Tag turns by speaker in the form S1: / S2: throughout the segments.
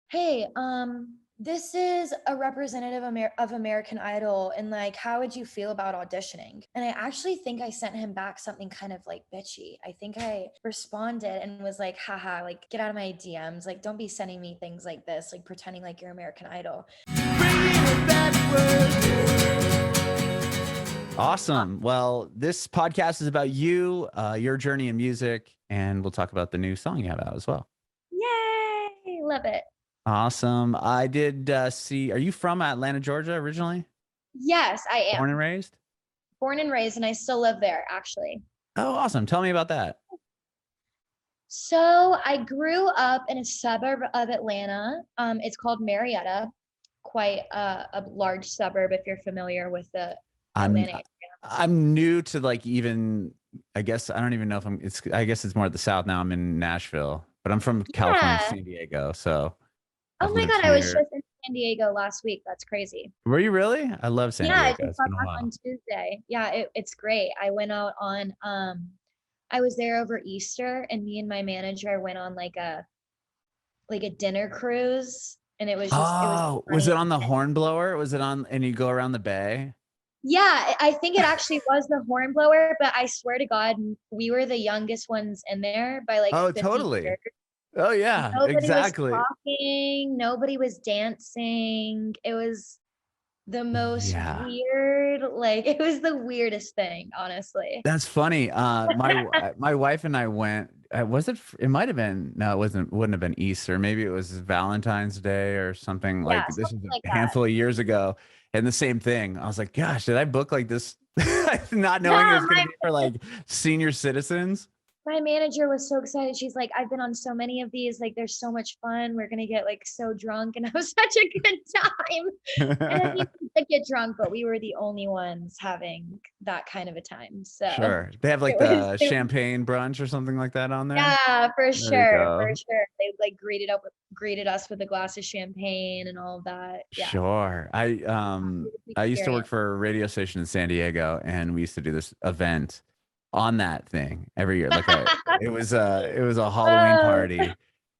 S1: Hey, this is a representative of American Idol, and like, how would you feel about auditioning? And I actually think I sent him back something kind of like bitchy. I think I responded and was like, haha, like, get out of my DMs. Like, don't be sending me things like this, like pretending like you're American Idol.
S2: Awesome. Well, this podcast is about you, your journey in music, and we'll talk about the new song you have out as well.
S1: Yay! Love it.
S2: Awesome. I did see, are you from Atlanta, Georgia originally?
S1: Yes, I
S2: Born and
S1: am.
S2: raised?
S1: Born and raised, and I still live there, actually.
S2: Oh, awesome. Tell me about that.
S1: So I grew up in a suburb of Atlanta. It's called Marietta, quite a large suburb if you're familiar with the
S2: I'm
S1: Atlanta area.
S2: I'm new to like even I guess I don't even know if I guess it's more at the south now. I'm in Nashville, but I'm from California,
S1: Yeah.
S2: San Diego. So
S1: Oh
S2: I've
S1: my
S2: lived
S1: God, I was
S2: here.
S1: just in San Diego last week. That's crazy.
S2: Were you really? I love San
S1: Yeah, I
S2: Diego.
S1: just
S2: It's
S1: got
S2: been a
S1: back on
S2: while.
S1: Tuesday. Yeah, it's great. I went out on I was there over Easter, and me and my manager went on like a dinner cruise, and it was the
S2: Oh, was it
S1: funniest.
S2: on the Hornblower? Was it on and you go around the bay?
S1: Yeah, I think it actually was the hornblower, but I swear to God, we were the youngest ones in there by like
S2: Oh,
S1: 50
S2: totally.
S1: years.
S2: Oh, yeah,
S1: Nobody was
S2: exactly.
S1: talking, nobody was dancing. It was the most
S2: Yeah,
S1: weird, like it was the weirdest thing, honestly.
S2: that's funny. My wife and I went. Was it? It might have been. No, it wasn't. Wouldn't have been Easter. Maybe it was Valentine's Day or something.
S1: Yeah,
S2: Like this was
S1: something like
S2: a
S1: that.
S2: handful of years ago, and the same thing. I was like, gosh, did I book like this, not knowing it
S1: Yeah,
S2: was going to be for like senior citizens?
S1: my manager was so excited. She's like, I've been on so many of these. Like, they're so much fun. We're gonna get like so drunk, and it was such a good time. And I mean, we did get drunk, but we were the only ones having that kind of a time. So
S2: Sure. They have like
S1: it
S2: the
S1: was
S2: champagne brunch or something like that on there.
S1: yeah, for
S2: There you
S1: sure, for
S2: go.
S1: sure. They like greeted us with a glass of champagne and all of that. Yeah,
S2: Sure. I used to work
S1: experience.
S2: for a radio station in San Diego, and we used to do this event on that thing every year. It was a Halloween
S1: Oh,
S2: party,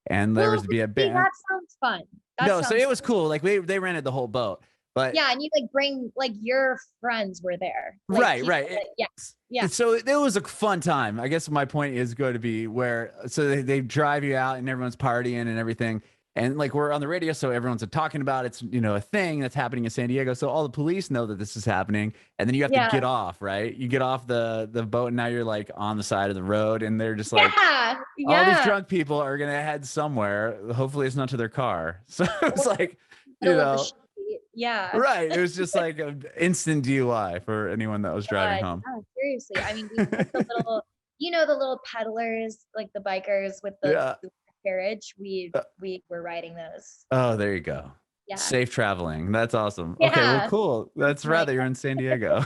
S2: and there
S1: well,
S2: was to be a
S1: see,
S2: band.
S1: that sounds fun. That
S2: No, so it
S1: sounds
S2: was cool. Like they rented the whole boat. But
S1: yeah, and you like bring like your friends were there, like
S2: right,
S1: people
S2: right.
S1: that yeah, yeah,
S2: So it was a fun time. I guess my point is going to be where so they drive you out and everyone's partying and everything. And like we're on the radio, so everyone's talking about it's a thing that's happening in San Diego. So all the police know that this is happening, and then you have to
S1: yeah,
S2: get off, right? You get off the boat, and now you're like on the side of the road, and they're just like,
S1: yeah,
S2: all these
S1: yeah.
S2: drunk people are gonna head somewhere. Hopefully, it's not to their car. So it's
S1: Or
S2: like, you
S1: middle of the
S2: know,
S1: street. Yeah.
S2: right? It was just like an instant DUI for anyone that was driving home.
S1: Yeah, seriously. I mean, we took the little, the little peddlers, like the bikers with
S2: Yeah.
S1: the carriage. We
S2: Uh,
S1: we were riding those.
S2: Oh, there you go.
S1: Yeah.
S2: Safe traveling. That's awesome. Okay, well,
S1: Yeah.
S2: cool. That's
S1: Something like
S2: rather you're in San Diego.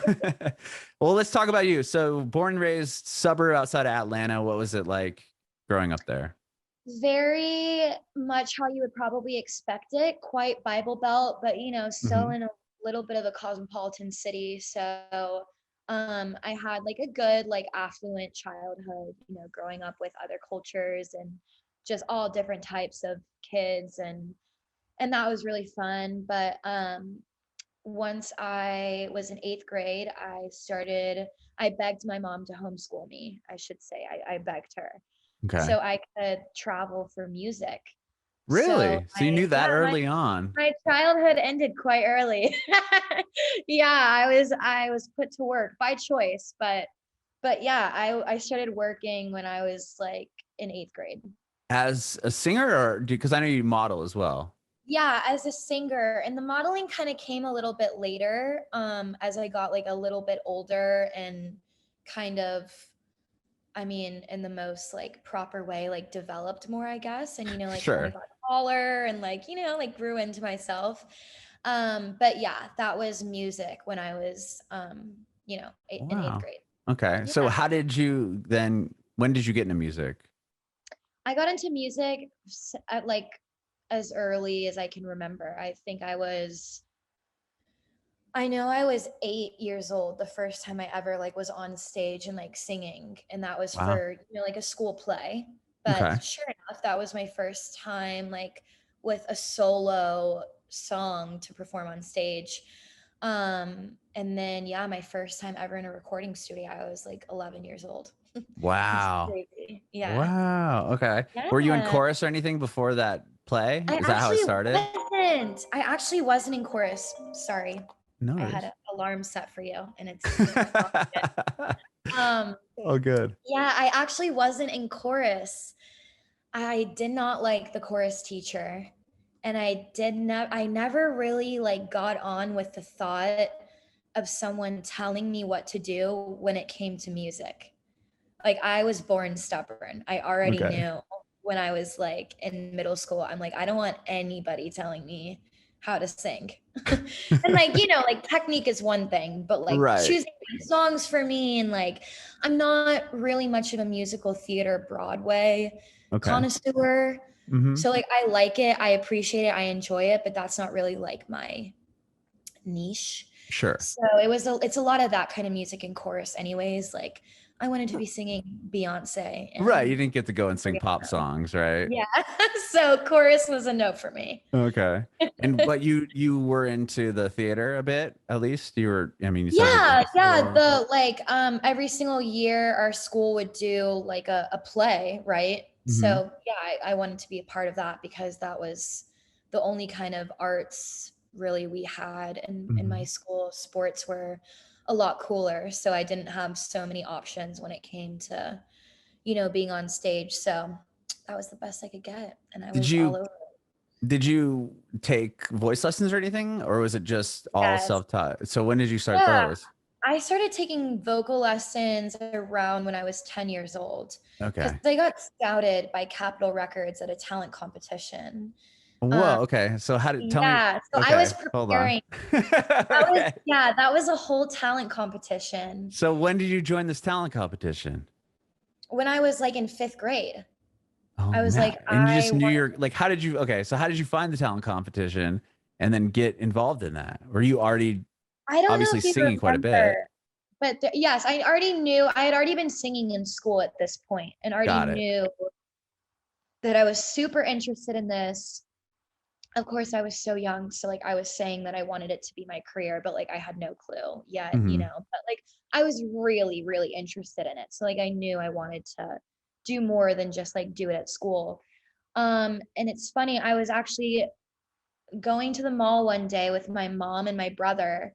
S2: Well, let's talk about you. So, born and raised suburb outside of Atlanta. What was it like growing up there?
S1: very much how you would probably expect it, quite Bible Belt, but still
S2: Hmm.
S1: in a little bit of a cosmopolitan city. So I had like a good, like affluent childhood, growing up with other cultures and just all different types of kids and that was really fun. But once I was in eighth grade, I begged my mom to homeschool me, I should say. I begged her
S2: Okay.
S1: so I could travel for music. So
S2: Really? So you knew
S1: yeah,
S2: that early on?
S1: my childhood ended quite early. Yeah, I was put to work by choice, but yeah, I started working when I was like in eighth grade.
S2: As a singer or because I know you model as well.
S1: Yeah, as a singer, and the modeling kind of came a little bit later, as I got like a little bit older and kind of I mean, in the most like proper way, like developed more, I guess. And, like kind of
S2: Sure.
S1: got taller and like, like grew into myself. But yeah, that was music when I was, in eighth
S2: Wow.
S1: grade.
S2: Okay.
S1: Yeah.
S2: So how did you then when did you get into music?
S1: I got into music at like as early as I can remember. I know I was 8 years old the first time I ever like was on stage and like singing, and that was
S2: Wow.
S1: for like a school play. But
S2: Okay.
S1: sure enough, that was my first time like with a solo song to perform on stage. And then yeah, my first time ever in a recording studio, I was like 11 years old. It's
S2: Wow.
S1: crazy. Yeah.
S2: Wow. Okay. Were you in
S1: Yeah.
S2: chorus or anything before that play? Is that how it started?
S1: I actually wasn't in chorus. Sorry.
S2: No
S1: I had
S2: worries.
S1: an alarm set for you and it's exhausted. Um,
S2: Oh, good.
S1: yeah, I actually wasn't in chorus. I did not like the chorus teacher. And I never really like got on with the thought of someone telling me what to do when it came to music. Like I was born stubborn. I already
S2: Okay.
S1: knew when I was like in middle school, I'm like, I don't want anybody telling me how to sing. And like, you know, like technique is one thing, but like
S2: Right.
S1: choosing songs for me and like I'm not really much of a musical theater Broadway
S2: Okay.
S1: connoisseur.
S2: Hmm.
S1: So like I like it, I appreciate it, I enjoy it, but that's not really like my niche.
S2: Sure.
S1: So it's a lot of that kind of music in chorus anyways. Like I wanted to be singing Beyonce
S2: Right. You
S1: and
S2: didn't get to go and sing pop songs, right?
S1: yeah. So chorus was a no for me.
S2: Okay. And but you were into the theater a bit, at least. You were, I mean, you said you were
S1: Yeah,
S2: in
S1: yeah.
S2: school.
S1: The like every single year our school would do like a play, right?
S2: Hmm.
S1: So yeah, I wanted to be a part of that because that was the only kind of arts really we had in my
S2: Hmm.
S1: school. Sports were a lot cooler. So I didn't have so many options when it came to, you know, being on stage. So that was the best I could get. And I
S2: Did
S1: was all
S2: you
S1: over.
S2: did you take voice lessons or anything, or was it just all
S1: Yes.
S2: self-taught? So when did you start
S1: Yeah.
S2: those?
S1: I started taking vocal lessons around when I was 10 years old because
S2: Okay.
S1: I got scouted by Capitol Records at a talent competition. Um,
S2: Whoa. Okay. So how did tell me?
S1: yeah, so I was
S2: Okay. Hold on.
S1: preparing.
S2: Okay.
S1: That was a whole talent competition
S2: So when did you join this talent competition?
S1: when I was like in fifth grade.
S2: Oh
S1: I was
S2: man.
S1: like,
S2: And you
S1: I
S2: just knew
S1: want,
S2: your like how did you okay, so how did you find the talent competition and then get involved in that? Were you already
S1: I don't know
S2: obviously
S1: if you
S2: singing quite a
S1: remember,
S2: bit?
S1: but yes, I already knew, I had already been singing in school at this point and already
S2: Got it.
S1: knew that I was super interested in this. Of course, I was so young, so like I was saying that I wanted it to be my career, but like I had no clue yet, you
S2: Hmm.
S1: know. But like I was really, really interested in it. So like I knew I wanted to do more than just like do it at school. And it's funny, I was actually going to the mall one day with my mom and my brother,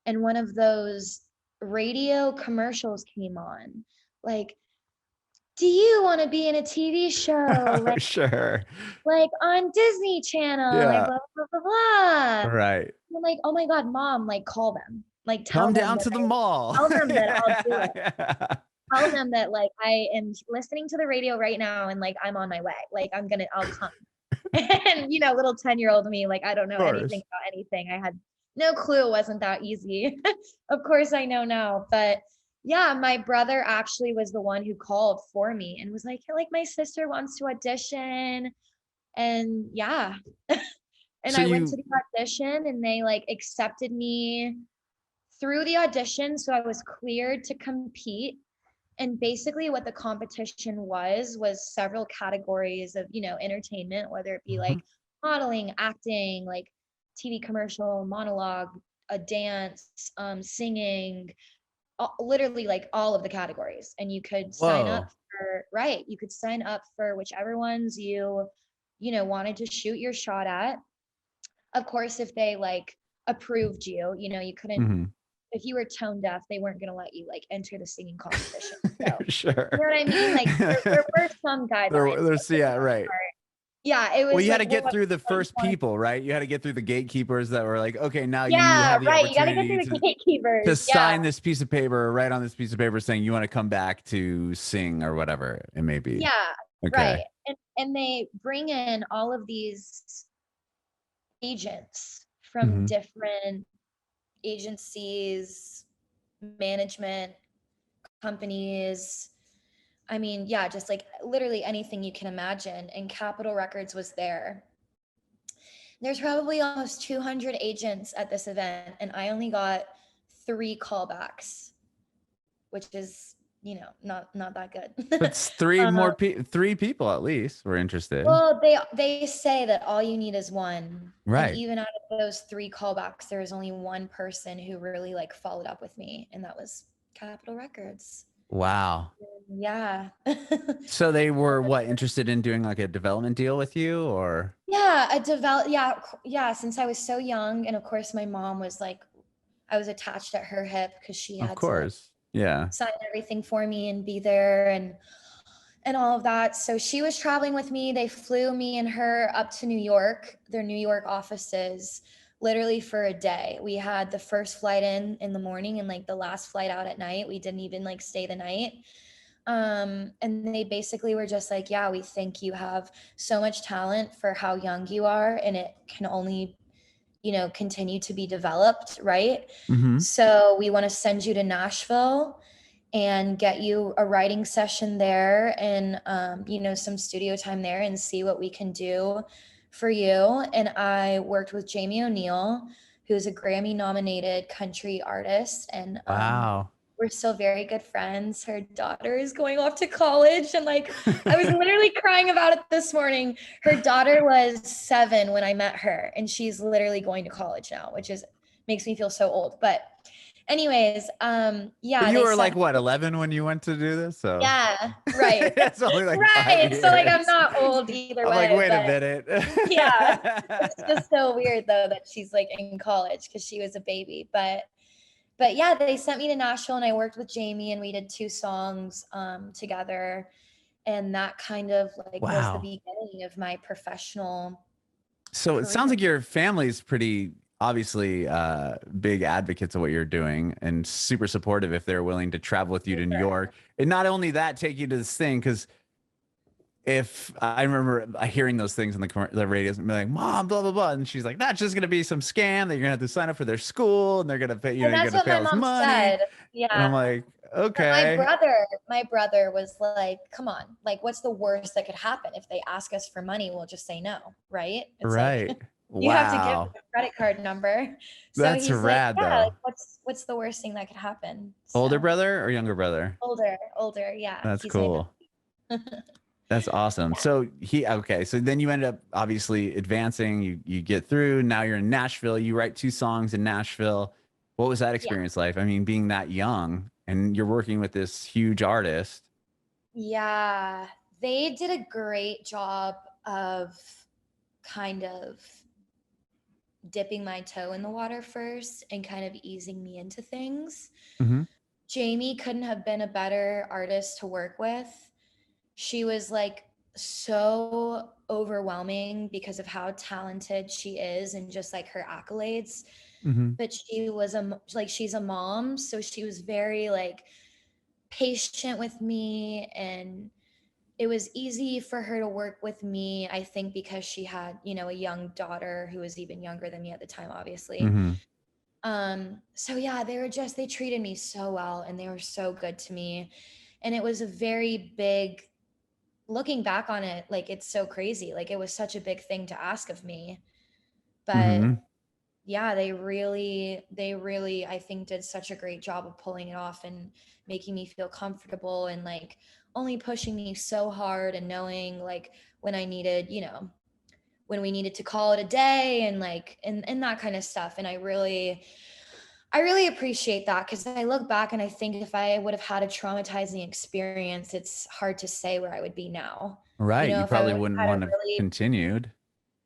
S1: and one of those radio commercials came on. Like, do you want to be in a TV show?
S2: Sure.
S1: Like on Disney Channel, like
S2: Yeah.
S1: blah blah blah blah.
S2: Right.
S1: I'm like, oh my God, mom, like call them. Like
S2: Come down to the mall.
S1: tell them that I'll do it.
S2: Yeah.
S1: Tell them that like I am listening to the radio right now and like I'm on my way. Like I'll come. And you know, little 10-year-old me, like I don't know
S2: Of
S1: anything
S2: course.
S1: about anything. I had no clue it wasn't that easy. Of course I know now. But yeah, my brother actually was the one who called for me and was like my sister wants to audition. And yeah, and
S2: So
S1: I went to
S2: you
S1: the audition and they like accepted me through the audition. So I was cleared to compete. And basically what the competition was several categories of, you know, entertainment, whether it be
S2: Mhm.
S1: like modeling, acting, like TV commercial, monologue, a dance, singing, literally like all of the categories. And you could sign up
S2: Whoa.
S1: for, right, you could sign up for whichever ones you know, wanted to shoot your shot at. Of course, if they like approved you, you know, you couldn't,
S2: Hmm.
S1: if you were tone deaf, they weren't going to let you like enter the singing competition. So, you
S2: Sure.
S1: know what I mean? Like there were some guidelines, but
S2: There's
S1: for the
S2: yeah,
S1: most
S2: right.
S1: part, yeah, it
S2: Well,
S1: was
S2: you had
S1: like,
S2: to get through the
S1: what you
S2: first
S1: want to
S2: people, right? You had to get through the gatekeepers that were like, okay, now you
S1: yeah,
S2: have the
S1: right. You got to get
S2: opportunity
S1: through the gatekeepers.
S2: to
S1: Yeah,
S2: sign this piece of paper or write on this piece of paper saying you want to come back to sing or whatever it may be.
S1: yeah,
S2: Okay.
S1: right. And they bring in all of these agents from
S2: Hmm.
S1: different agencies, management companies. I mean, yeah, just like literally anything you can imagine. And Capitol Records was there. There's probably almost 200 agents at this event, and I only got 3 callbacks, which is not that good.
S2: It's
S1: um,
S2: three people at least were interested.
S1: well, they say that all you need is one, and
S2: Right.
S1: even out of those three callbacks, there was only one person who really like followed up with me, and that was Capitol Records.
S2: Wow.
S1: Yeah.
S2: So they were what, interested in doing like a development deal with you, or?
S1: Yeah, yeah, since I was so young, and of course my mom was like, I was attached at her hip because she
S2: Of
S1: had to like
S2: course. Yeah.
S1: sign everything for me and be there and all of that. So she was traveling with me. They flew me and her up to New York, their New York offices, literally for a day. We had the first flight in the morning and like the last flight out at night. We didn't even like stay the night. And they basically were just like, yeah, we think you have so much talent for how young you are, and it can only, continue to be developed, right?
S2: Mm-hmm.
S1: So we want to send you to Nashville and get you a writing session there and some studio time there and see what we can do for you. And I worked with Jamie O'Neill, who's a Grammy nominated country artist, and
S2: Wow.
S1: we're still very good friends. Her daughter is going off to college, and like I was literally crying about it this morning. Her daughter was 7 when I met her, and she's literally going to college now, which is makes me feel so old. But anyways,
S2: But
S1: yeah,
S2: you
S1: they
S2: were
S1: sent
S2: like what, 11 when you went to do this? So
S1: yeah, right.
S2: it's only like 5
S1: Right. So like I'm
S2: years.
S1: not old either
S2: I'm like,
S1: way,
S2: wait a
S1: but
S2: minute.
S1: yeah. It's just so weird though that she's like in college because she was a baby. But yeah, they sent me to Nashville and I worked with Jamie and we did 2 songs together. And that kind of like was the
S2: Wow.
S1: beginning of my professional
S2: So it sounds
S1: career.
S2: like your family's pretty obviously big advocates of what you're doing and super supportive if they're willing to travel with you to New York. And not only that, take you to this thing, because if I remember hearing those things on the radio and be like, Mom, blah, blah, blah. And she's like, that's just going to be some scam that you're going to have to sign up for their school and they're going to pay,
S1: And
S2: you're
S1: that's
S2: going to
S1: what
S2: pay
S1: my
S2: all this
S1: mom
S2: money.
S1: said.
S2: And I'm
S1: Yeah.
S2: like,
S1: But
S2: okay.
S1: my brother was like, come on, like, what's the worst that could happen? If they ask us for money, we'll just say no, right? It's like,
S2: Right.
S1: you have to give them
S2: Wow.
S1: a credit card number. So
S2: That's
S1: he's like,
S2: rad
S1: yeah, like,
S2: though.
S1: what's the worst thing that could happen?
S2: Older
S1: So
S2: brother or younger brother?
S1: older, yeah.
S2: That's
S1: He's my
S2: cool. That's awesome. So okay. So then you end up obviously advancing. You get through. Now you're in Nashville. You write 2 songs in Nashville. What was that
S1: yeah.
S2: experience like? I mean, being that young and you're working with this huge artist.
S1: Yeah. They did a great job of kind of dipping my toe in the water first and kind of easing me into things.
S2: Mm-hmm.
S1: Jamie couldn't have been a better artist to work with. She was like so overwhelming because of how talented she is and just like her accolades.
S2: Mm-hmm.
S1: But she was she's a mom, so she was very like patient with me, and it was easy for her to work with me, I think, because she had, a young daughter who was even younger than me at the time, obviously.
S2: Mm-hmm.
S1: So yeah, they treated me so well and they were so good to me. And it was a very big, looking back on it, like it's so crazy. Like it was such a big thing to ask of me. But
S2: Mm-hmm.
S1: yeah, they really, I think, did such a great job of pulling it off and making me feel comfortable and like only pushing me so hard and knowing like when I needed, when we needed to call it a day and like and that kind of stuff. And I really appreciate that because I look back and I think if I would have had a traumatizing experience, it's hard to say where I would be now.
S2: Right. You
S1: If I would
S2: probably
S1: have
S2: wouldn't
S1: had a
S2: want to
S1: really
S2: continued.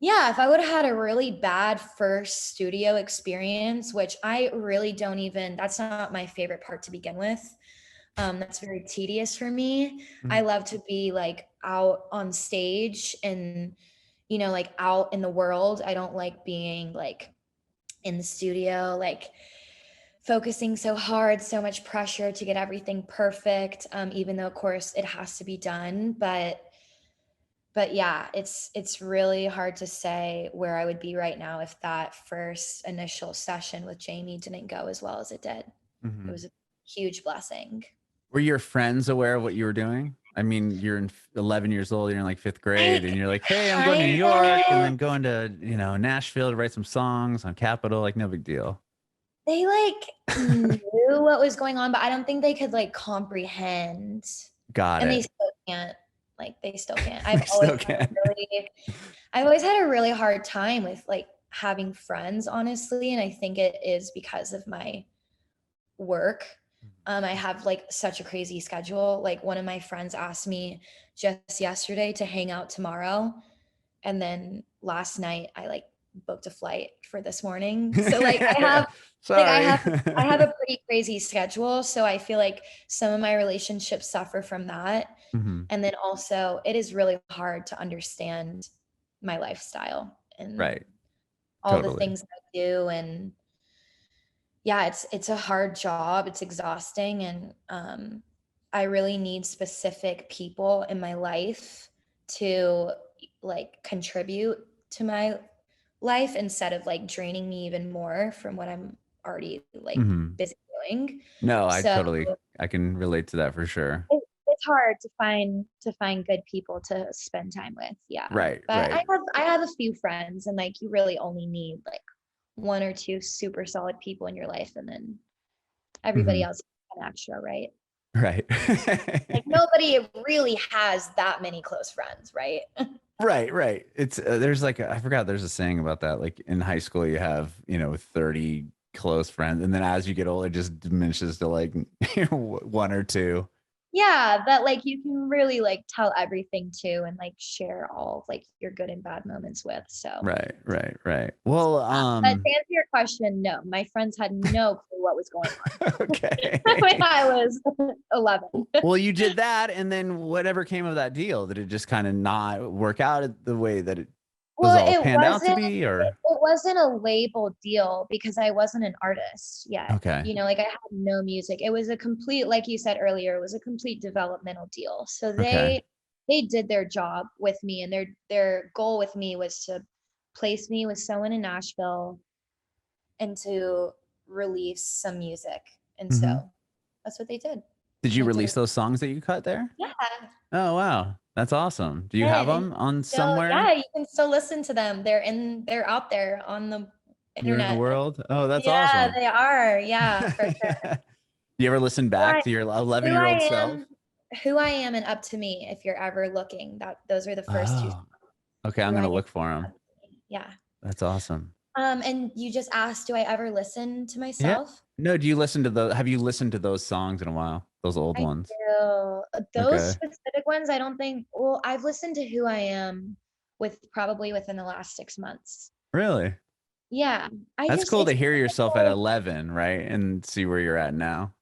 S1: yeah, if I would have had a really bad first studio experience, which I really don't even, that's not my favorite part to begin with. That's very tedious for me. I
S2: Mhm.
S1: love to be like out on stage and, like out in the world. I don't like being like in the studio, like focusing so hard, so much pressure to get everything perfect. Even though of course it has to be done, but yeah, it's really hard to say where I would be right now if that first initial session with Jamie didn't go as well as it did. It
S2: Mhm.
S1: was a huge blessing.
S2: Were your friends aware of what you were doing? I mean, you're 11 years old, you're in like fifth grade,
S1: I
S2: and you're like, hey, I'm going to New York and
S1: kind
S2: then going to, Nashville to write some songs on Capitol, like no big deal.
S1: They like knew what was going on, but I don't think they could like comprehend.
S2: Got
S1: And they
S2: it.
S1: still can't. Like they still can't.
S2: They still can.
S1: I've always had a really hard time with like having friends, honestly. And I think it is because of my work. I have like such a crazy schedule. Like one of my friends asked me just yesterday to hang out tomorrow. And then last night I like booked a flight for this morning. So like
S2: Sorry.
S1: I have a pretty crazy schedule. So I feel like some of my relationships suffer from that.
S2: Hmm.
S1: And then also it is really hard to understand my lifestyle and
S2: Right.
S1: all the
S2: Totally.
S1: things I do. And yeah, it's a hard job. It's exhausting. And I really need specific people in my life to like contribute to my life instead of like draining me even more from what I'm already like
S2: Hmm.
S1: busy doing.
S2: No,
S1: So
S2: I can relate to that for sure.
S1: it's hard to find good people to spend time with. Yeah.
S2: Right,
S1: But
S2: right.
S1: I have a few friends and like you really only need like one or two super solid people in your life and then everybody
S2: Hmm.
S1: else is an extra, right?
S2: Right.
S1: Like nobody really has that many close friends, right?
S2: Right, right. It's there's like I forgot there's a saying about that. Like in high school, you have 30 close friends, and then as you get older, it just diminishes to like one or two.
S1: Yeah, that like you can really like tell everything to and like share all of like your good and bad moments with. So
S2: Right, right, right. Well,
S1: but to answer your question, no, my friends had no clue what was going on when
S2: okay.
S1: I was 11.
S2: Well, you did that, and then whatever came of that deal, did it just kind of not work out the way that it was
S1: Well,
S2: all panned out to be, or
S1: it wasn't a label deal because I wasn't an artist yet.
S2: okay,
S1: You know, like I had no music. It was a complete, like you said earlier, it was a complete developmental deal. So
S2: okay,
S1: they did their job with me and their goal with me was to place me with someone in Nashville and to release some music. And
S2: hmm.
S1: so that's what they did.
S2: Did
S1: And
S2: you
S1: they did
S2: release
S1: it.
S2: those songs that you cut there?
S1: Yeah.
S2: Oh wow, that's awesome. Do you have
S1: And
S2: them on
S1: still,
S2: somewhere?
S1: yeah, you can still listen to them. They're out there on the
S2: You're in the
S1: internet.
S2: world. Oh, that's
S1: Yeah,
S2: awesome.
S1: they are. Yeah, for sure.
S2: You ever listen
S1: Who
S2: back
S1: I
S2: to your
S1: who I
S2: 11-year-old self?
S1: am, who I am and Up to Me, if you're ever looking, that those are the first two.
S2: Oh, okay. I'm
S1: Who I
S2: gonna
S1: am,
S2: look for them.
S1: Up to Me. Yeah.
S2: That's awesome.
S1: And you just asked, do I ever listen to
S2: Yeah.
S1: myself?
S2: No, do you listen to those? Have you listened to those songs in a while? Those old
S1: I
S2: ones?
S1: do. Those
S2: Okay.
S1: specific ones, I don't think, well, I've listened to Who I Am with probably within the last 6 months.
S2: Really?
S1: Yeah. I
S2: That's
S1: just,
S2: cool to
S1: it's
S2: hear yourself at
S1: like,
S2: 11, right? And see where you're at now.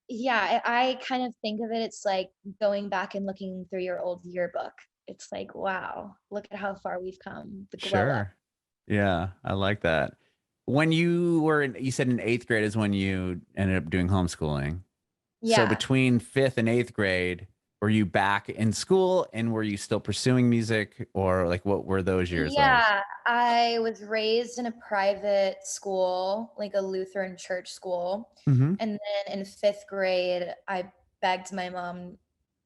S1: yeah, I kind of think of it, it's like going back and looking through your old yearbook. It's like, wow, look at how far we've come, the glow up.
S2: Sure. Yeah, I like that. When you were you said in eighth grade is when you ended up doing homeschooling. So
S1: Yeah.
S2: between fifth and eighth grade, were you back in school and were you still pursuing music or like what were those years like?
S1: Yeah, I was raised in a private school, like a Lutheran church school.
S2: Hmm.
S1: And then in 5th grade, I begged my mom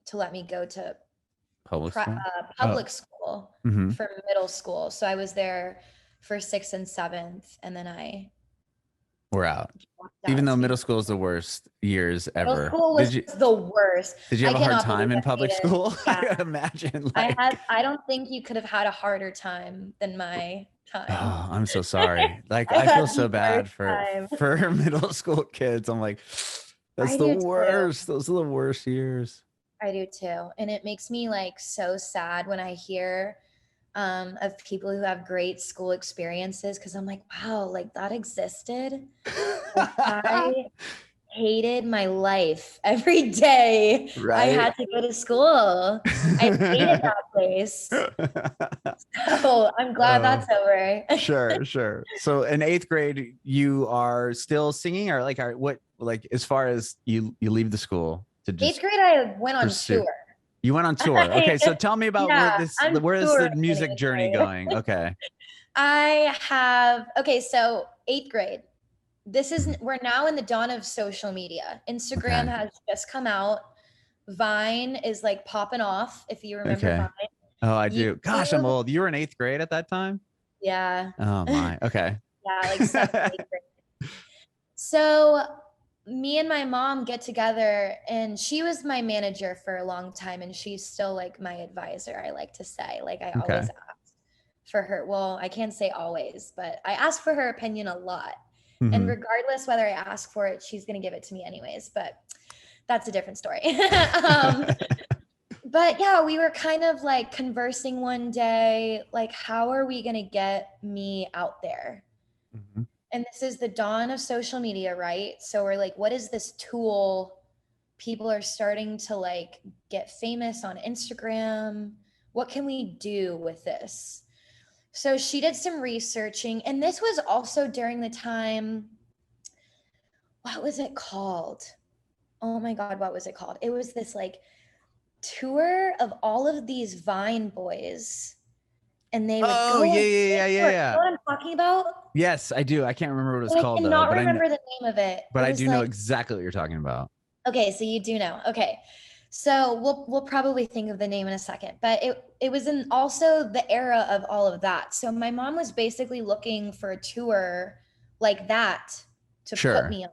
S1: to let me go to
S2: Public school? Oh.
S1: public school
S2: Hmm.
S1: for middle school. So I was there for 6th and 7th, and then I
S2: We're out.
S1: dropped
S2: Even
S1: out
S2: though
S1: to be
S2: middle school is the worst years
S1: middle
S2: ever.
S1: school was the worst.
S2: Did you
S1: I
S2: have a hard
S1: cannot believe
S2: time in
S1: I
S2: public
S1: made it.
S2: school?
S1: Yeah,
S2: I imagine like
S1: I don't think you could have had a harder time than my time.
S2: oh, I'm so sorry. Like
S1: I
S2: I
S1: had
S2: feel so
S1: the
S2: bad
S1: worst
S2: for
S1: time.
S2: middle school kids. I'm like, that's
S1: I
S2: the
S1: do too.
S2: worst. Those are the worst years.
S1: I do too. And it makes me like so sad when I hear of people who have great school experiences because I'm like, wow, like that existed. Like I hated my life every day. I
S2: Right?
S1: had to go to school. I hated that place. So I'm glad
S2: Oh,
S1: that's over.
S2: sure, sure. So in eighth grade, you are still singing, or like, what, like, as far as you leave the school to
S1: Eighth
S2: just
S1: grade, I went on
S2: pursue?
S1: tour.
S2: You went on tour. Okay, so tell me about
S1: Yeah, I'm
S2: where is
S1: touring
S2: the
S1: in
S2: music
S1: eighth
S2: journey
S1: grade.
S2: going? Okay.
S1: I have, okay, so 8th grade. This is,
S2: Mhm.
S1: we're now in the dawn of social media. Instagram
S2: Okay.
S1: has just come out. Vine is like popping off, if you remember
S2: Okay.
S1: Vine.
S2: Oh, I do. Gosh, I'm
S1: YouTube,
S2: old. You were in eighth grade at that time?
S1: yeah.
S2: Oh my. Okay.
S1: Yeah, like 7th, 8th grade. So me and my mom get together, and she was my manager for a long time, and she's still like my advisor, I like to say. Like I always
S2: Okay.
S1: ask for her. Well, I can't say always, but I ask for her opinion a lot. And
S2: Hmm.
S1: regardless whether I ask for it, she's going to give it to me anyways, but that's a different story. um, but yeah, we were kind of like conversing one day, like, how are we going to get me out there?
S2: Hmm.
S1: And this is the dawn of social media, right? So we're like, what is this tool? People are starting to like get famous on Instagram. What can we do with this? So she did some researching, and this was also during the time, what was it called? Oh my God, what was it called? It was this like tour of all of these Vine boys, and they would
S2: Oh
S1: go
S2: yeah,
S1: on
S2: yeah, yeah,
S1: tour.
S2: yeah,
S1: You
S2: yeah.
S1: know what I'm talking about?
S2: Yes, I do. I can't remember what it's
S1: But I
S2: called though,
S1: cannot remember the name of it.
S2: but
S1: It
S2: I
S1: was
S2: do know
S1: like,
S2: exactly what you're talking about.
S1: okay, so you do know. Okay. So we'll probably think of the name in a second, but it was in also the era of all of that. So my mom was basically looking for a tour like that to put
S2: Sure.
S1: me on.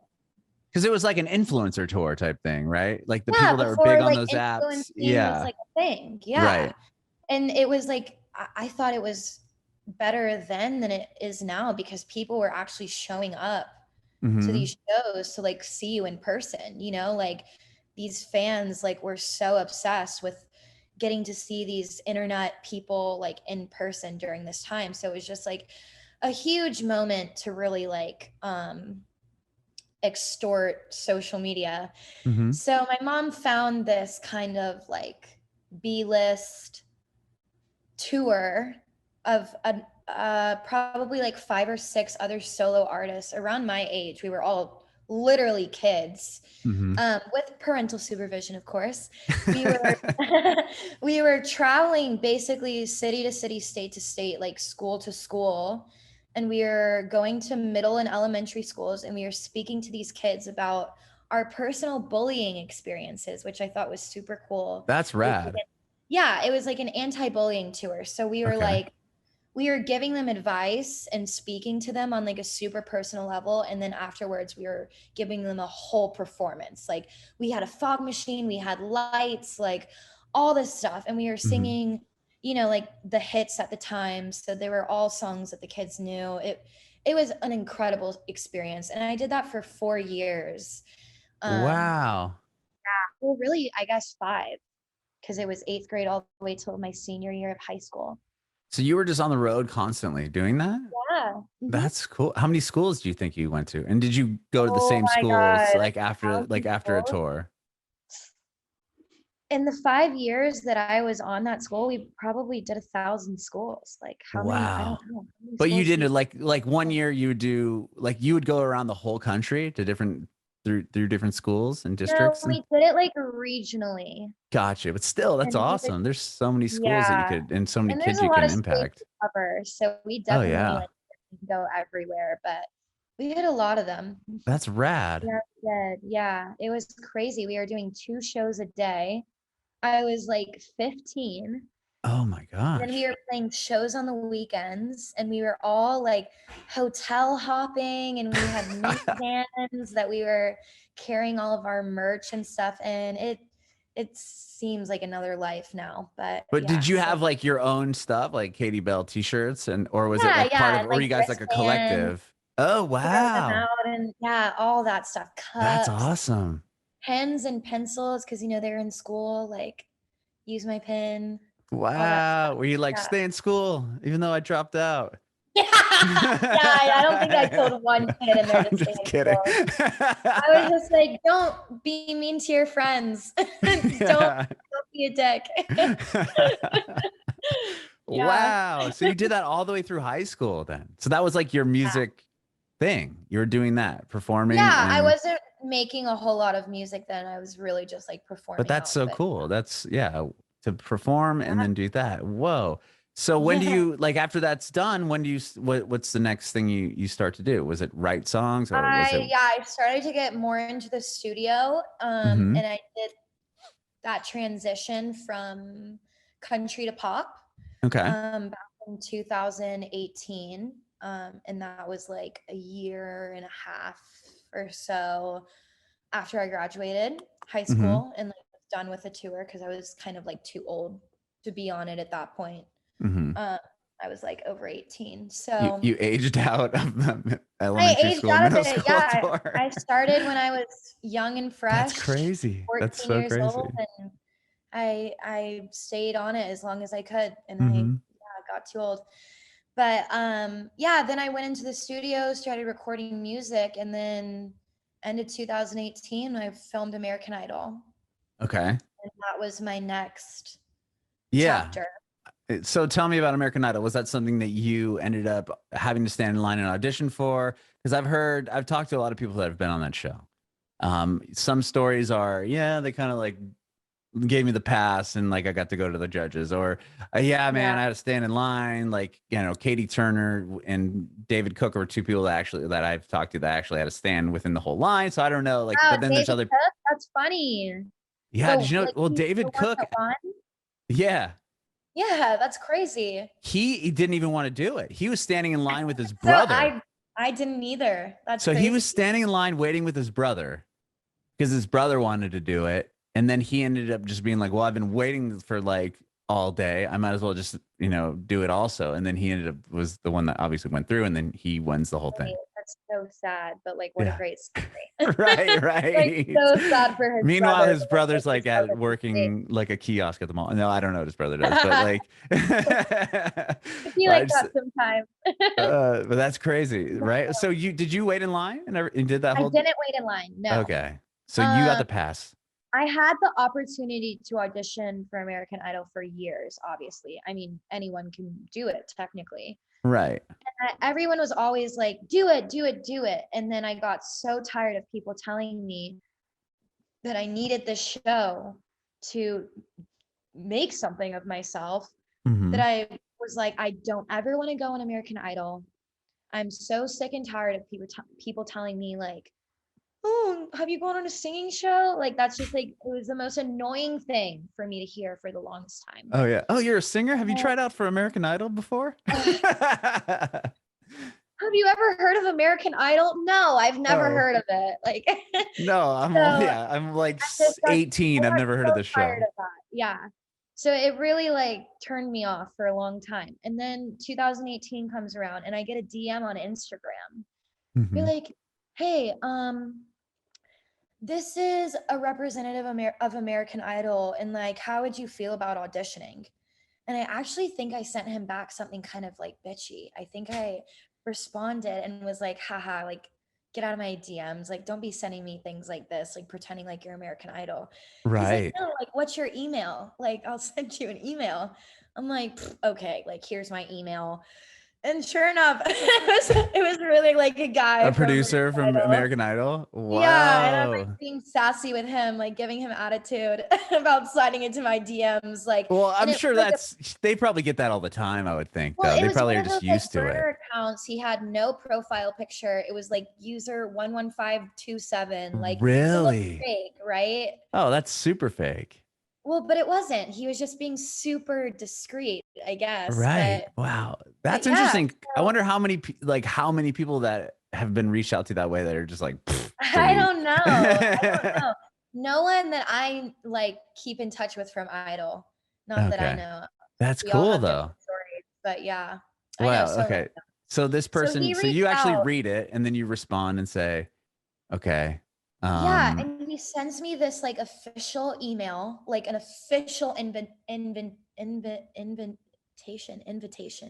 S2: Because it was like an influencer tour type thing, right? Like the
S1: Yeah,
S2: people that were big
S1: before
S2: on
S1: like
S2: those apps.
S1: influencing was
S2: Yeah.
S1: like a thing. Yeah.
S2: Right.
S1: And it was like I thought it was better then than it is now, because people were actually showing up to
S2: Hmm.
S1: these shows to like see you in person, like these fans like were so obsessed with getting to see these internet people like in person during this time. So it was just like a huge moment to really like extort social media.
S2: Hmm.
S1: So my mom found this kind of like B-list tour of probably like 5 or 6 other solo artists around my age. We were all literally kids,
S2: Hmm.
S1: with parental supervision, of course. We were we were traveling basically city to city, state to state, like school to school, and we were going to middle and elementary schools, and we were speaking to these kids about our personal bullying experiences, which I thought was super cool.
S2: That's
S1: It was
S2: rad.
S1: like yeah, it was like an anti-bullying tour. So we were
S2: Okay.
S1: like, we were giving them advice and speaking to them on like a super personal level. And then afterwards, we were giving them a whole performance. Like we had a fog machine, we had lights, like all this stuff. And we were
S2: Hmm.
S1: singing, like the hits at the time. So they were all songs that the kids knew. It was an incredible experience. And I did that for 4 years. Um,
S2: Wow.
S1: well, really, I guess 5, because it was 8th grade all the way till my senior year of high school.
S2: So you were just on the road constantly doing that?
S1: Yeah.
S2: That's cool. How many schools do you think you went to? And did you go to the
S1: Oh
S2: same
S1: my
S2: schools
S1: God.
S2: like after
S1: 1,000
S2: a
S1: schools.
S2: tour?
S1: In the 5 years that I was on that school, we probably did 1,000 schools. Like how many? I don't
S2: Wow.
S1: know. How many
S2: But you
S1: schools do you
S2: didn't like one year you would do like you would go around the whole country to different through different schools and
S1: know?
S2: districts and
S1: We did it like regionally.
S2: gotcha. But still, that's
S1: And we would,
S2: awesome. There's so many schools that you
S1: yeah.
S2: could and so many
S1: And there's
S2: kids
S1: a
S2: you
S1: lot
S2: can
S1: of states
S2: impact.
S1: to cover. So we
S2: Oh
S1: definitely
S2: yeah.
S1: like didn't go everywhere, but we hit a lot of them.
S2: That's rad.
S1: Yeah, we did. Yeah. It was crazy. We were doing 2 shows a day. I was like 15.
S2: Oh my
S1: Then we
S2: gosh.
S1: were playing shows on the weekends, and we were all like hotel hopping, and we had minivans that we were carrying all of our merch and stuff in. It seems like another life now, but
S2: But did
S1: yeah.
S2: you
S1: So
S2: have like your own stuff, like Katie Belle t-shirts, and or was it
S1: yeah,
S2: like part
S1: yeah,
S2: of, or were
S1: like
S2: you guys like a
S1: wristbands,
S2: collective? Oh
S1: throw them
S2: wow.
S1: out, and yeah, all that stuff.
S2: That's
S1: Cups,
S2: awesome.
S1: pens and pencils, because they're in school, like use my pen, all that stuff.
S2: Wow. Were you like,
S1: Yeah.
S2: stay in school, even though I dropped out?
S1: Yeah, yeah, I don't think I told one kid in there to
S2: I'm
S1: stay
S2: just
S1: in
S2: kidding.
S1: school. I was just like, don't be mean to your friends. Don't
S2: Yeah.
S1: be a dick. Yeah.
S2: Wow. So you did that all the way through high school then. So that was like your
S1: Yeah.
S2: music thing. You were doing that, performing
S1: Yeah, I
S2: and
S1: wasn't making a whole lot of music then. I was really just like
S2: but
S1: performing
S2: that's
S1: out.
S2: so
S1: But
S2: cool. That's yeah, to perform and
S1: yeah.
S2: then do that. Whoa. So when do
S1: Yeah.
S2: you like after that's done, when do you what's the next thing you start to do? Was it write songs or was it
S1: I started to get more into the studio.
S2: Mhm.
S1: And I did that transition from country to pop
S2: Okay.
S1: back in 2018. And that was like a year and a half or so after I graduated high
S2: Mm-hmm.
S1: school and like done with the tour because I was kind of like too old to be on it at that point.
S2: Mm-hmm.
S1: Um, I was like over 18.
S2: You
S1: So
S2: you aged out of the
S1: I
S2: elementary
S1: aged
S2: school,
S1: out of
S2: middle
S1: it.
S2: school
S1: Yeah.
S2: tour.
S1: I started when I was young and
S2: That's
S1: fresh,
S2: crazy. That's
S1: 14
S2: so
S1: years old,
S2: crazy.
S1: and I stayed on it as long as I could, and I
S2: Mm-hmm.
S1: got too old. But yeah, then I went into the studio, started recording music, and then ended 2018 I filmed American Idol.
S2: Okay.
S1: And that was my next
S2: Yeah.
S1: chapter.
S2: So tell me about American Idol. Was that something that you ended up having to stand in line and audition for? Because I've talked to a lot of people that have been on that show. Some stories are, yeah, they kind of like gave me the pass and like I got to go to the judges, or yeah, man,
S1: Yeah.
S2: I had to stand in line. Like, you know, Katie Turner and David Cook were two people that I've talked to that actually had to stand within the whole line. So I don't know, like,
S1: Wow,
S2: but then there's
S1: David
S2: other,
S1: Cook? That's funny.
S2: yeah, did
S1: The
S2: you know?
S1: like
S2: Well,
S1: he's the
S2: David
S1: one
S2: Cook,
S1: that won?
S2: yeah,
S1: Yeah, that's crazy.
S2: he didn't even want to do it. He was standing in line with his
S1: So
S2: brother.
S1: I didn't either. That's
S2: So he
S1: crazy.
S2: was standing in line waiting with his brother because his brother wanted to do it. And then he ended up just being like, well, I've been waiting for like all day. I might as well just, you know, do it also. And then he ended up was the one that obviously went through and then he wins the whole thing.
S1: That's so sad, but like what a
S2: Yeah.
S1: great story.
S2: Right,
S1: Like
S2: right.
S1: so sad for his
S2: Meanwhile,
S1: brother,
S2: his
S1: but like
S2: brother's
S1: his
S2: like at
S1: brother
S2: working like a kiosk at the mall. No, I don't know what his brother does, but like,
S1: It'd be
S2: I
S1: like
S2: just,
S1: that sometimes.
S2: but that's crazy, right? So did you wait in line and did that
S1: I
S2: whole?
S1: didn't wait in line. No.
S2: Okay, so you got
S1: Um,
S2: the pass.
S1: I had the opportunity to audition for American Idol for years, obviously. I mean, anyone can do it technically.
S2: Right.
S1: Everyone was always like, do it, do it, do it. And then I got so tired of people telling me that I needed this show to make something of myself that
S2: Mm-hmm.
S1: I was like, I don't ever want to go on American Idol. I'm so sick and tired of people telling me like, oh, have you gone on a singing show? Like that's just like it was the most annoying thing for me to hear for the longest time.
S2: Oh yeah. Oh, you're a singer? Have you
S1: Uh,
S2: tried out for American Idol before?
S1: have you ever heard of American Idol? No, I've never
S2: Oh
S1: heard of it. Like
S2: no,
S1: so
S2: yeah, I'm like
S1: I just got
S2: 18. I've
S1: got
S2: never heard
S1: so
S2: of this
S1: tired
S2: show.
S1: of that. Yeah. So it really like turned me off for a long time. And then 2018 comes around and I get a DM on Instagram. You're
S2: Mm-hmm.
S1: like, hey, this is a representative of American Idol, and like, how would you feel about auditioning? And I actually think I sent him back something kind of like bitchy. I think I responded and was like, haha, like, get out of my DMs. Like, don't be sending me things like this, like pretending like you're American Idol. He's like,
S2: Right.
S1: no, like, what's your email? Like, I'll send you an email. I'm like, okay, like, here's my email. And sure enough, it was really like a guy
S2: A
S1: from
S2: producer
S1: American
S2: from
S1: Idol.
S2: American Idol.
S1: Yeah, and I'm like
S2: Wow.
S1: being sassy with him, like giving him attitude about sliding into my DMs, like,
S2: Well,
S1: and
S2: I'm
S1: it
S2: sure
S1: was like a
S2: they probably get that all the time, I would think,
S1: well,
S2: though.
S1: it
S2: They
S1: was
S2: probably
S1: one
S2: are
S1: of those
S2: just
S1: like
S2: used to it.
S1: burner accounts. He had no profile picture. It was like user 11527. Like it looked
S2: Really?
S1: fake, right?
S2: Oh, that's super fake.
S1: Well, but it wasn't. He was just being super discreet, I guess.
S2: Right.
S1: But
S2: Wow.
S1: but
S2: That's
S1: yeah,
S2: interesting. I
S1: so
S2: wonder how many people that have been reached out to that way that are just like, "Pfft,
S1: I
S2: delete."
S1: don't know. I don't know. No one that I like keep in touch with from Idol. Not that I
S2: Okay.
S1: know.
S2: That's
S1: We all
S2: cool
S1: have different
S2: though.
S1: stories, but yeah, I know.
S2: Wow.
S1: So
S2: Okay. So this
S1: so
S2: person,
S1: he
S2: so
S1: reached
S2: you actually
S1: out.
S2: read it and then you respond and say, okay.
S1: Yeah,
S2: Um,
S1: and he sends me this like official email, like an official
S2: invitation.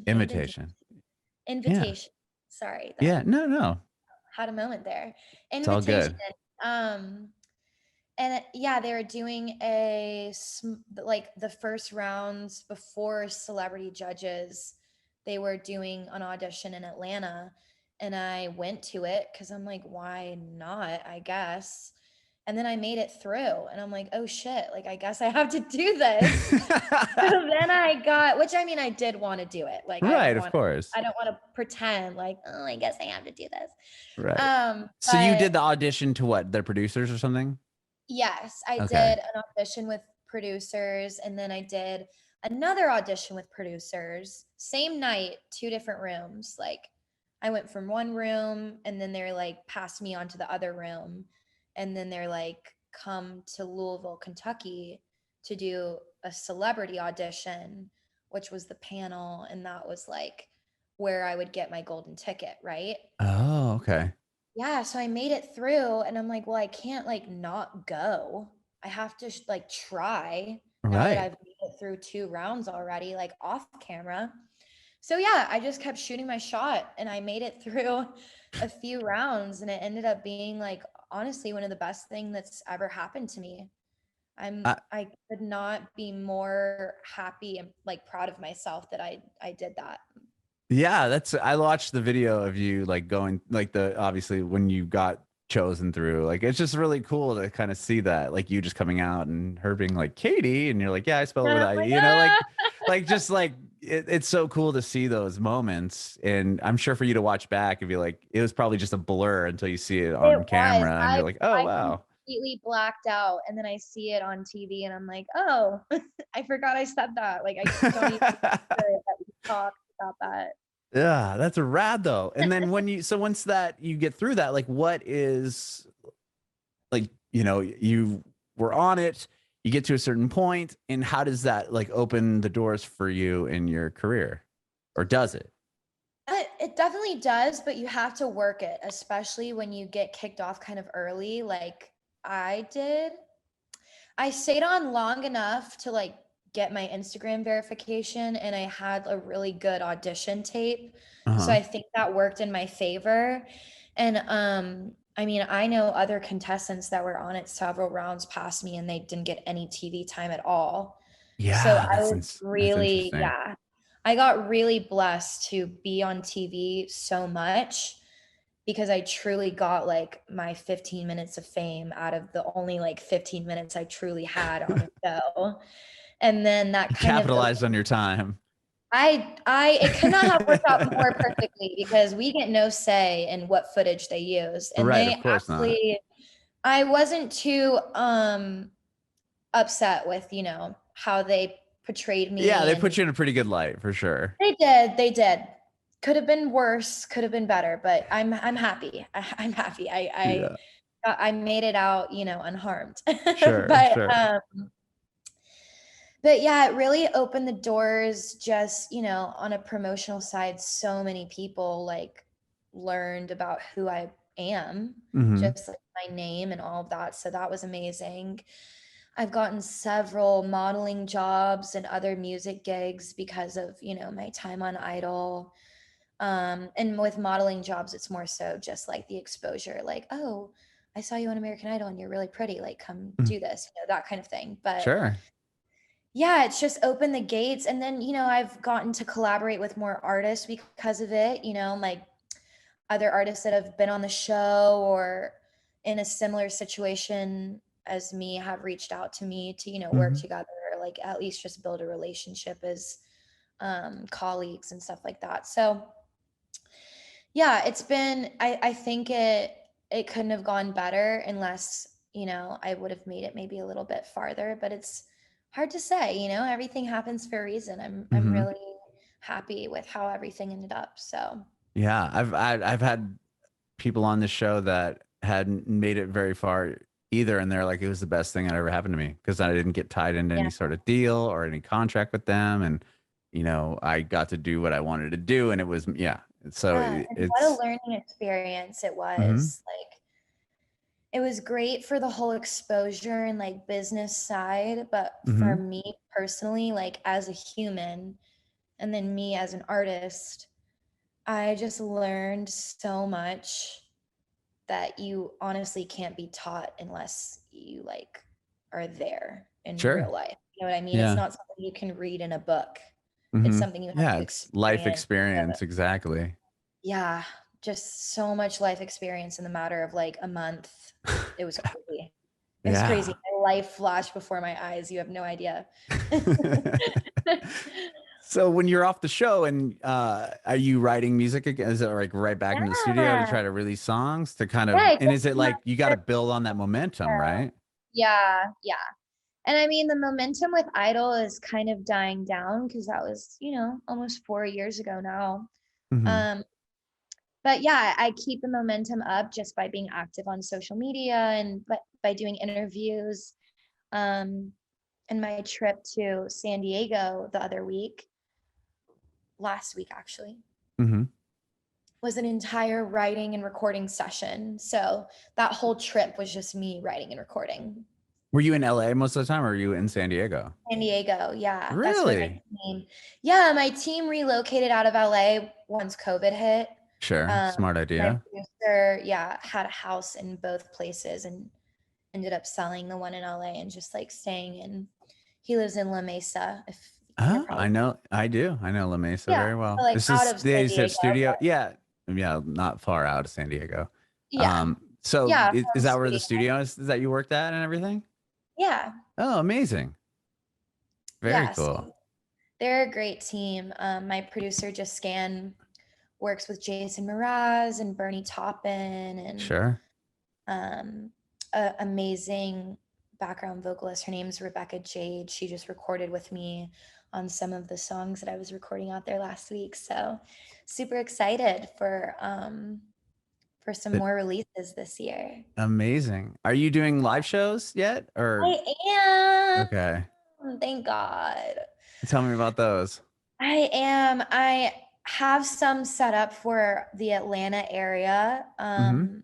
S2: Yeah.
S1: invitation. Sorry, that
S2: Yeah. No, no.
S1: had a moment there.
S2: It's all
S1: Invitation.
S2: good.
S1: Um, and yeah, they were doing like the first rounds before celebrity judges. They were doing an audition in Atlanta, and I went to it because I'm like, why not? I guess. And then I made it through, and I'm like, oh shit, like I guess I have to do this. So then I got, which I mean, I did want to do it. Like
S2: Right, of course.
S1: I don't want to pretend like, oh, I guess I have to do this.
S2: Right. So you
S1: But
S2: did the audition to what? Their producers or something?
S1: yes, I
S2: Okay.
S1: did an audition with producers, and then I did another audition with producers. Same night, two different rooms. Like I went from one room and then they're like passed me on to the other room. And then they're like, come to Louisville, Kentucky to do a celebrity audition, which was the panel. And that was like where I would get my golden ticket, right?
S2: Oh, okay.
S1: Yeah, so I made it through and I'm like, well, I can't like not go. I have to like try now that
S2: Right.
S1: I've made it through 2 rounds already, like off camera. So yeah, I just kept shooting my shot and I made it through a few rounds and it ended up being like honestly one of the best thing that's ever happened to me.
S2: I,
S1: I could not be more happy and like proud of myself that I did that.
S2: Yeah, I watched the video of you like going like the obviously when you got chosen through. Like it's just really cool to kind of see that. Like you just coming out and her being like Katie and you're like, yeah, I spell it
S1: And
S2: with
S1: I'm
S2: I,
S1: like,
S2: like just like it's so cool to see those moments. And I'm sure for you to watch back and be like, it was probably just a blur until you see it
S1: it
S2: on
S1: was.
S2: camera and you're like, oh
S1: I
S2: wow.
S1: completely blacked out and then I see it on TV and I'm like, oh, I forgot I said that. Like I don't even remember that we talked about that.
S2: Yeah, that's a rad though. And then once that you get through that, like what is like, you were on it, you get to a certain point, and how does that like open the doors for you in your career? Or does it?
S1: It definitely does, but you have to work it, especially when you get kicked off kind of early, like I did. I stayed on long enough to like get my Instagram verification and I had a really good audition tape. So
S2: Uh-huh.
S1: I think that worked in my favor. And I mean, I know other contestants that were on it several rounds past me and they didn't get any TV time at all. So
S2: Yeah,
S1: I was
S2: that's
S1: really,
S2: interesting.
S1: yeah, I got really blessed to be on TV so much because I truly got like my 15 minutes of fame out of the only like 15 minutes I truly had on the show. And then that
S2: You
S1: kind of
S2: capitalized on your time.
S1: it could not have worked out more perfectly because we get no say in what footage they use. And
S2: Right,
S1: they
S2: of course not.
S1: actually I wasn't too upset with, how they portrayed
S2: Yeah,
S1: me
S2: they
S1: and
S2: put you in a pretty good light for sure.
S1: they did. Could have been worse, could have been better, but I'm happy. I'm happy.
S2: Yeah,
S1: I made it out, unharmed.
S2: sure,
S1: But
S2: sure.
S1: but yeah, it really opened the doors just, on a promotional side, so many people like learned about who I am,
S2: Hmm.
S1: just like my name and all of that. So that was amazing. I've gotten several modeling jobs and other music gigs because of, my time on Idol. And with modeling jobs, it's more so just like the exposure, like, oh, I saw you on American Idol and you're really pretty, like come do this, that kind of thing. But
S2: Sure.
S1: yeah, it's just opened the gates. And then, I've gotten to collaborate with more artists because of it, like other artists that have been on the show or in a similar situation as me have reached out to me to, work
S2: Hmm.
S1: together, or like at least just build a relationship as colleagues and stuff like that. So yeah, it's been I think it couldn't have gone better unless, I would have made it maybe a little bit farther, but it's hard to say, everything happens for a reason. I'm
S2: Hmm.
S1: really happy with how everything ended up. So
S2: Yeah, I've had people on this show that hadn't made it very far either, and they're like, it was the best thing that ever happened to me because I didn't get tied into
S1: yeah.
S2: any sort of deal or any contract with them, and I got to do what I wanted to do, and it was yeah. So
S1: Yeah, and what a
S2: it's
S1: learning experience it
S2: mhm,
S1: was. Like it was great for the whole exposure and like business side, but for
S2: mhm,
S1: me personally, like as a human and then me as an artist, I just learned so much that you honestly can't be taught unless you like are there in
S2: sure,
S1: real life. You know what I mean? It's
S2: yeah,
S1: not something you can read in a book. It's
S2: mhm,
S1: something you have
S2: yeah.
S1: to
S2: It's life
S1: experience.
S2: experience exactly.
S1: Yeah, just so much life experience in the matter of like a month. It was crazy. It was crazy.
S2: Yeah.
S1: My life flashed before my eyes. You have no idea.
S2: So when you're off the show and are you writing music again? Is it like right back into the studio to
S1: Yeah.
S2: try to release songs to kind
S1: Yeah,
S2: of
S1: I
S2: and
S1: just
S2: is it
S1: came out
S2: like you got
S1: with
S2: to build on that momentum, right?
S1: yeah, yeah. And I mean, the momentum with Idol is kind of dying down because that was, almost 4 years ago now.
S2: Hmm.
S1: Um, but yeah, I keep the momentum up just by being active on social media and by doing interviews. Um, and my trip to San Diego the other week, last week actually,
S2: Mm-hmm.
S1: was an entire writing and recording session. So that whole trip was just me writing and recording.
S2: Were you in LA most of the time, or were you in San Diego?
S1: San Diego, yeah, that's where my
S2: Really?
S1: team. Yeah, my team relocated out of LA once COVID hit.
S2: Sure.
S1: Um,
S2: Smart
S1: my
S2: idea.
S1: producer, yeah, had a house in both places and ended up selling the one in LA and just like staying in. He lives in La Mesa. If you're
S2: Oh, I
S1: probably
S2: know. I do. I know La Mesa
S1: yeah,
S2: very
S1: so
S2: well.
S1: like
S2: This
S1: out
S2: is
S1: of San
S2: they said
S1: Diego.
S2: studio. Yeah. Yeah. Not far out of San Diego.
S1: Yeah,
S2: So
S1: yeah,
S2: is
S1: from
S2: that where the
S1: studio.
S2: studio is that you worked at and everything?
S1: Yeah,
S2: Oh, amazing. Very
S1: yeah.
S2: cool.
S1: So they're a great team. My producer Josquin works with Jason Mraz and Bernie Taupin and
S2: Sure.
S1: amazing background vocalist. Her name's Rebecca Jade. She just recorded with me on some of the songs that I was recording out there last week. So super excited for some
S2: But
S1: more releases this year.
S2: amazing. Are you doing live shows yet? Or
S1: I
S2: okay.
S1: am. Thank God.
S2: Tell me about those.
S1: I am. I have some set up for the Atlanta area.
S2: Mm-hmm.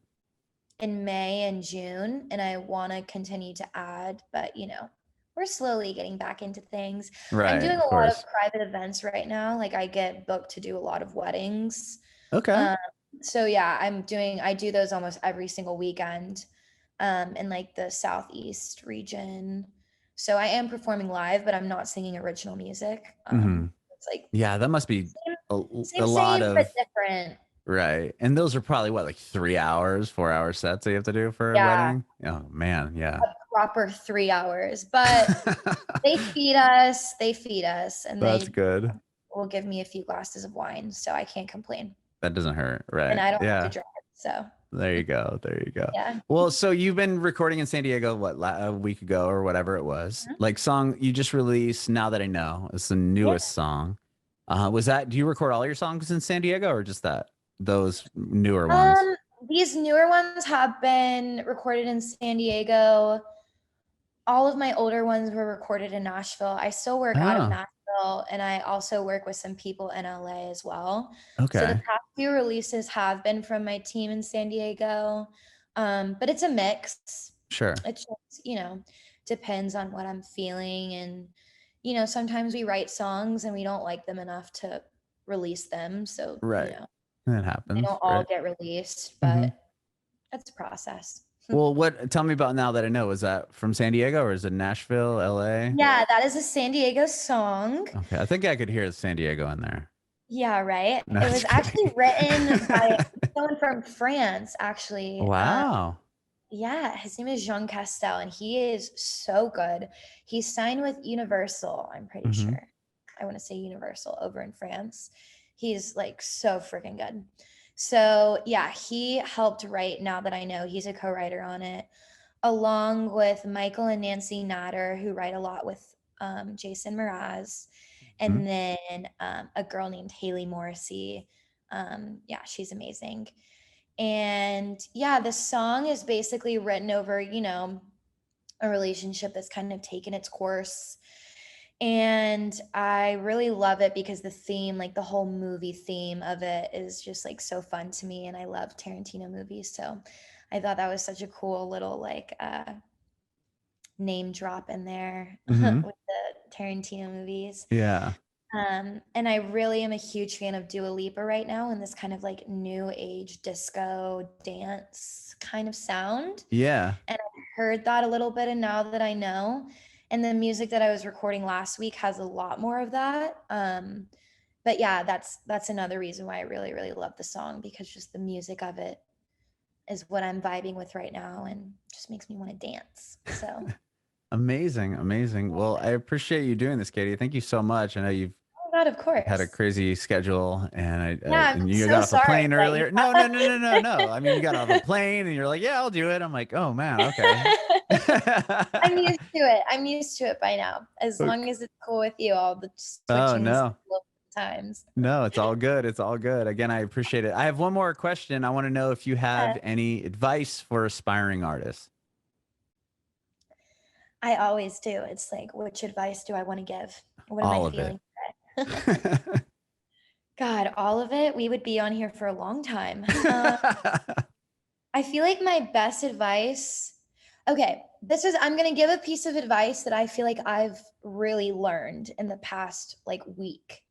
S1: In May and June, and I want to continue to add, but we're slowly getting back into things. I'm
S2: Right,
S1: doing
S2: of
S1: a lot of
S2: course.
S1: private events right now. Like I get booked to do a lot of weddings.
S2: Okay.
S1: Um, so yeah, I do those almost every single weekend in like the Southeast region. So I am performing live, but I'm not singing original music.
S2: Mm-hmm.
S1: It's like
S2: Yeah, that must be
S1: same,
S2: a lot
S1: same, but
S2: of
S1: different.
S2: right. And those are probably what, like 3 hours, 4 hour sets that you have to do for a
S1: Yeah,
S2: wedding? Oh man, yeah.
S1: a proper 3 hours, but they feed us, and
S2: That's
S1: they
S2: good.
S1: will give me a few glasses of wine, so I can't complain.
S2: That doesn't hurt.
S1: And
S2: Right.
S1: I don't have to
S2: Yeah.
S1: drive, so
S2: There you go. There you go.
S1: yeah.
S2: Well, so you've been recording in San Diego, what, a week ago or whatever it was.
S1: Mhm.
S2: Like song you just released, Now That I Know. It's the
S1: Yeah.
S2: newest song. Do you record all your songs in San Diego or just those newer ones?
S1: Um, these newer ones have been recorded in San Diego. All of my older ones were recorded in Nashville. I still work out of
S2: Oh,
S1: Nashville, and I also work with some people in LA as well. So the
S2: okay.
S1: past few releases have been from my team in San Diego. But it's a mix.
S2: Sure.
S1: It just, depends on what I'm feeling. And, sometimes we write songs and we don't like them enough to release them. So,
S2: Right. That
S1: they
S2: happens,
S1: don't all
S2: right?
S1: get released,
S2: Hmm.
S1: but that's a process.
S2: Well, tell me about Now That I Know. Is that from San Diego or is it Nashville, LA?
S1: Yeah, that is a San Diego song.
S2: Okay. I think I could hear San Diego in there.
S1: Yeah, right.
S2: No,
S1: It was
S2: just
S1: actually
S2: kidding.
S1: written by someone from France, actually.
S2: Wow.
S1: Yeah, his name is Jean Castel, and he is so good. He's signed with Universal, I'm pretty
S2: Hmm.
S1: sure. I want to say Universal over in France. He's like so freaking good. So, yeah, he helped write Now That I Know. He's a co writer on it, along with Michael and Nancy Natter, who write a lot with Jason Mraz.
S2: Hmm.
S1: And then a girl named Haley Morrissey. Yeah, she's amazing. And yeah, the song is basically written over, a relationship that's kind of taken its course. And I really love it because the theme, like the whole movie theme of it, is just like so fun to me. And I love Tarantino movies. So I thought that was such a cool little like name drop in there
S2: Hmm.
S1: with the Tarantino movies.
S2: Yeah.
S1: And I really am a huge fan of Dua Lipa right now in this kind of like new age disco dance kind of sound.
S2: Yeah.
S1: And I heard that a little bit, and Now That I Know. And the music that I was recording last week has a lot more of that. But yeah, that's another reason why I really, really love the song, because just the music of it is what I'm vibing with right now and just makes me want to dance. So
S2: Amazing. Amazing. Well, I appreciate you doing this, Katie. Thank you so much. I know you've
S1: oh God, of
S2: had a
S1: course.
S2: crazy schedule and
S1: Yeah, I'm
S2: and you
S1: so
S2: got off a
S1: sorry
S2: plane
S1: that you
S2: earlier. No, no, no, no, no, no. I mean, you got off a plane and you're like, yeah, I'll do it. I'm like, oh man, okay.
S1: I'm used to it. I'm used to it by now. As long
S2: Okay.
S1: as it's cool with you, all the
S2: Oh
S1: switching
S2: no.
S1: times.
S2: No, it's all good. It's all good. Again, I appreciate it. I have one more question. I want to know if you have any advice for aspiring artists.
S1: I always do. It's like, which advice do I want to give? What am I
S2: All of
S1: feeling
S2: it.
S1: today? God, all of it. We would be on here for a long time. I feel like my best advice. Okay, I'm going to give a piece of advice that I feel like I've really learned in the past like week.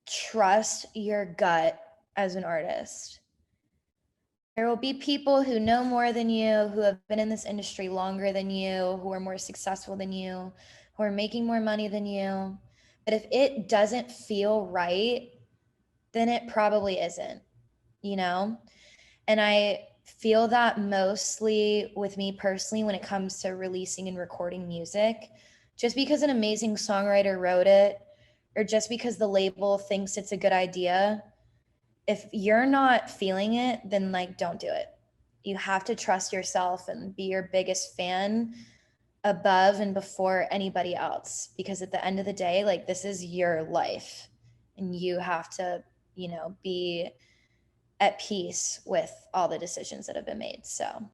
S1: Trust your gut as an artist. There will be people who know more than you, who have been in this industry longer than you, who are more successful than you, who are making more money than you. But if it doesn't feel right, then it probably isn't, you know? And I feel that mostly with me personally when it comes to releasing and recording music. Just because an amazing songwriter wrote it, or just because the label thinks it's a good idea, if you're not feeling it, then like don't do it. You have to trust yourself and be your biggest fan above and before anybody else, because at the end of the day, like this is your life and you have to, you know, be at peace with all the decisions that have been made. So